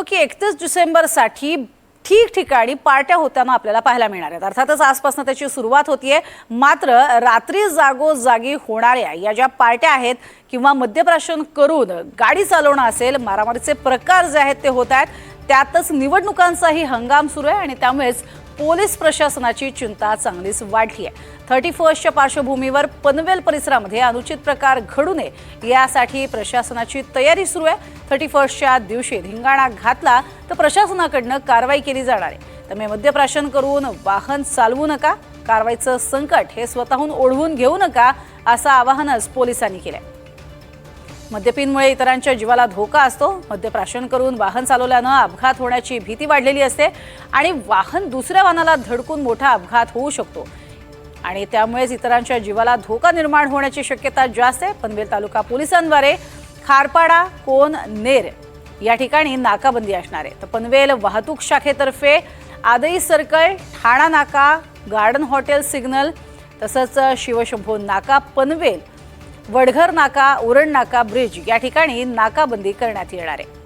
की 31 डिसेंबरसाठी ठिकठिकाणी पार्ट्या होताना आपल्याला पाहायला मिळणार आहेत। अर्थातच आजपासून त्याची सुरुवात होतीये, मात्र रात्री जागोजागी होणाऱ्या या ज्या पार्ट्या आहेत किंवा मद्यप्राशन करून गाडी चालवणं असेल, मारामारीचे प्रकार जे आहेत ते होत आहेत, त्यातच निवडणुकांचाही हंगाम सुरू आहे आणि त्यामुळेच पोलीस प्रशासनाची चिंता चांगलीच वाढली आहे। 31च्या पार्श्वभूमीवर पनवेल परिसरामध्ये अनुचित प्रकार घडू नये यासाठी प्रशासनाची तयारी सुरू आहे। 31च्या दिवशी धिंगाणा घातला तर प्रशासनाकडून कारवाई केली जाणार आहे। त्यामुळे मद्यप्राशन करून वाहन चालवू नका, कारवाईचं संकट हे स्वतःहून ओढवून घेऊ नका असं आवाहनच पोलिसांनी केलंय। मद्यपींमुळे इतरांच्या जीवाला धोका असतो। मद्यप्राशन करून वाहन चालवल्यानं अपघात होण्याची भीती वाढलेली असते आणि वाहन दुसऱ्या वाहनाला धडकून मोठा अपघात होऊ शकतो आणि त्यामुळेच इतरांच्या जीवाला धोका निर्माण होण्याची शक्यता जास्त आहे। पनवेल तालुका पोलिसांद्वारे खारपाडा, कोन, नेर या ठिकाणी नाकाबंदी असणार आहे। तर पनवेल वाहतूक शाखेतर्फे आदई सर्कल, ठाणा नाका, गार्डन हॉटेल सिग्नल तसंच शिवशंभो नाका, पनवेल, वडघर नाका, उरण नाका ब्रिज या ठिकाणी नाकाबंदी करण्यात येणार आहे।